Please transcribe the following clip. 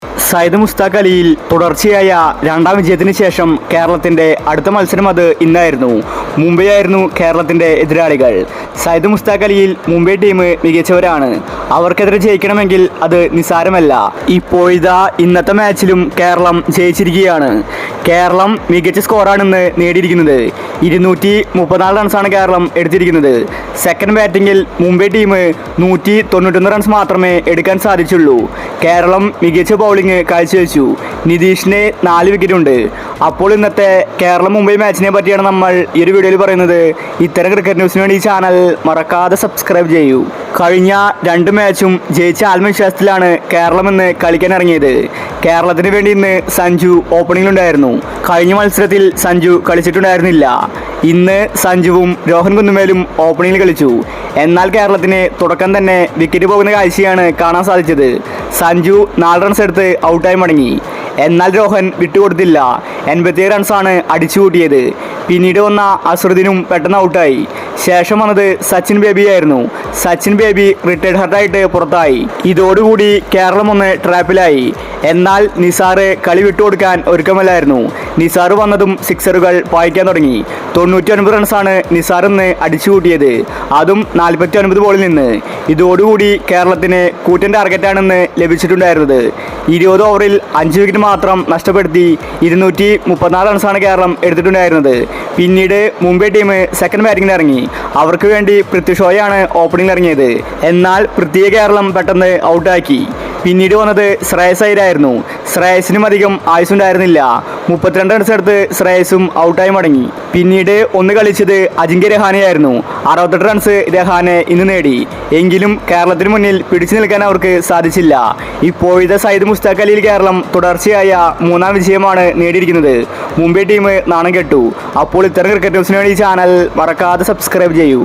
സയ്യിദ് മുസ്താഖ് അലിയിൽ തുടർച്ചയായ രണ്ടാം വിജയത്തിന് ശേഷം കേരളത്തിന്റെ അടുത്ത മത്സരം അത് ഇന്നായിരുന്നു. മുംബൈ ആയിരുന്നു കേരളത്തിന്റെ എതിരാളികൾ. സയ്യിദ് മുസ്താഖ് അലിയിൽ മുംബൈ ടീം മികച്ചവരാണ്. അവർക്കെതിരെ ജയിക്കണമെങ്കിൽ അത് നിസ്സാരമല്ല. ഇപ്പോഴിതാ ഇന്നത്തെ മാച്ചിലും കേരളം ജയിച്ചിരിക്കുകയാണ്. കേരളം മികച്ച സ്കോറാണ് നേടിയിരിക്കുന്നത്. 234 റൺസാണ് കേരളം എടുത്തിരിക്കുന്നത്. സെക്കൻഡ് ബാറ്റിങ്ങിൽ മുംബൈ ടീം 191 റൺസ് മാത്രമേ എടുക്കാൻ സാധിച്ചുള്ളൂ. കേരളം മികച്ച ബൗളിംഗ് കാഴ്ചവെച്ചു. നിതീഷിന് 4 വിക്കറ്റുണ്ട്. അപ്പോൾ ഇന്നത്തെ കേരളം മുംബൈ മാച്ചിനെ പറ്റിയാണ് നമ്മൾ ഈ ഒരു വീഡിയോയിൽ പറയുന്നത്. ഇത്തരം ക്രിക്കറ്റ് ന്യൂസിന് വേണ്ടി ഈ ചാനൽ മറക്കാതെ സബ്സ്ക്രൈബ് ചെയ്യൂ. കഴിഞ്ഞ 2 മാച്ചും ജയിച്ച ആത്മവിശ്വാസത്തിലാണ് കേരളം ഇന്ന് കളിക്കാൻ ഇറങ്ങിയത്. കേരളത്തിന് വേണ്ടി ഇന്ന് സഞ്ജു ഓപ്പണിംഗിലുണ്ടായിരുന്നു. കഴിഞ്ഞ മത്സരത്തിൽ സഞ്ജു കളിച്ചിട്ടുണ്ടായിരുന്നില്ല. ഇന്ന് സഞ്ജുവും രോഹൻ കുന്നുമേലും ഓപ്പണിംഗിൽ കളിച്ചു. എന്നാൽ കേരളത്തിന് തുടക്കം തന്നെ വിക്കറ്റ് പോകുന്ന കാഴ്ചയാണ് കാണാൻ സാധിച്ചത്. സഞ്ജു 4 റൺസ് എടുത്ത് ഔട്ടായി മടങ്ങി. എന്നാൽ രോഹൻ വിട്ടുകൊടുത്തില്ല. 87 റൺസാണ് അടിച്ചു കൂട്ടിയത്. പിന്നീട് വന്ന അസറുദ്ദീനും പെട്ടെന്ന് ഔട്ടായി. ശേഷം വന്നത് സച്ചിൻ ബേബിയായിരുന്നു. സച്ചിൻ ബേബി റിട്ടയർഡ് ഹർട്ടായിട്ട് പുറത്തായി. ഇതോടുകൂടി കേരളം ഒന്ന് ട്രാപ്പിലായി. എന്നാൽ നിസാർ കളി വിട്ടുകൊടുക്കാൻ ഒരുക്കമല്ലായിരുന്നു. നിസാർ വന്നതും സിക്സറുകൾ പായിക്കാൻ തുടങ്ങി. 99 റൺസാണ് നിസാർ ഇന്ന് അടിച്ചു കൂട്ടിയത്, അതും 49 ബോളിൽ നിന്ന്. ഇതോടുകൂടി കേരളത്തിന് കൂറ്റൻ ടാർഗറ്റാണെന്ന് ലഭിച്ചിട്ടുണ്ടായിരുന്നത്. 20 ഓവറിൽ 5 വിക്കറ്റ് മാത്രം നഷ്ടപ്പെടുത്തി 234 റൺസാണ് കേരളം എടുത്തിട്ടുണ്ടായിരുന്നത്. പിന്നീട് മുംബൈ ടീം സെക്കൻഡ് ബാറ്റിംഗിന് ഇറങ്ങി. അവർക്ക് വേണ്ടി പൃഥ്വി ഷോയാണ് ഓപ്പണിംഗിൽ ഇറങ്ങിയത്. എന്നാൽ പൃഥ്വിയെ കേരളം പെട്ടെന്ന് ഔട്ടാക്കി. പിന്നീട് വന്നത് ശ്രേയസ് അയ്യരായിരുന്നു. ശ്രേയസിനും അധികം ആയുസുണ്ടായിരുന്നില്ല. 32 റൺസ് എടുത്ത് ശ്രേയസും ഔട്ടായി മടങ്ങി. പിന്നീട് ഒന്ന് കളിച്ചത് അജിങ്ക്യ രഹാനെയായിരുന്നു. 68 റൺസ് രഹാനെ ഇന്ന് നേടി. എങ്കിലും കേരളത്തിന് മുന്നിൽ പിടിച്ചു നിൽക്കാൻ അവർക്ക് സാധിച്ചില്ല. ഇപ്പോഴത്തെ സയ്യിദ് മുസ്താഖ് അലിയിൽ കേരളം തുടർച്ചയായ 3ാം വിജയമാണ് നേടിയിരിക്കുന്നത്. മുംബൈ ടീം നാണം കെട്ടു. അപ്പോൾ ഇത്തരം ക്രിക്കറ്റ് ന്യൂസിന് വേണ്ടി ഈ ചാനൽ മറക്കാതെ സബ്സ്ക്രൈബ് ചെയ്യൂ.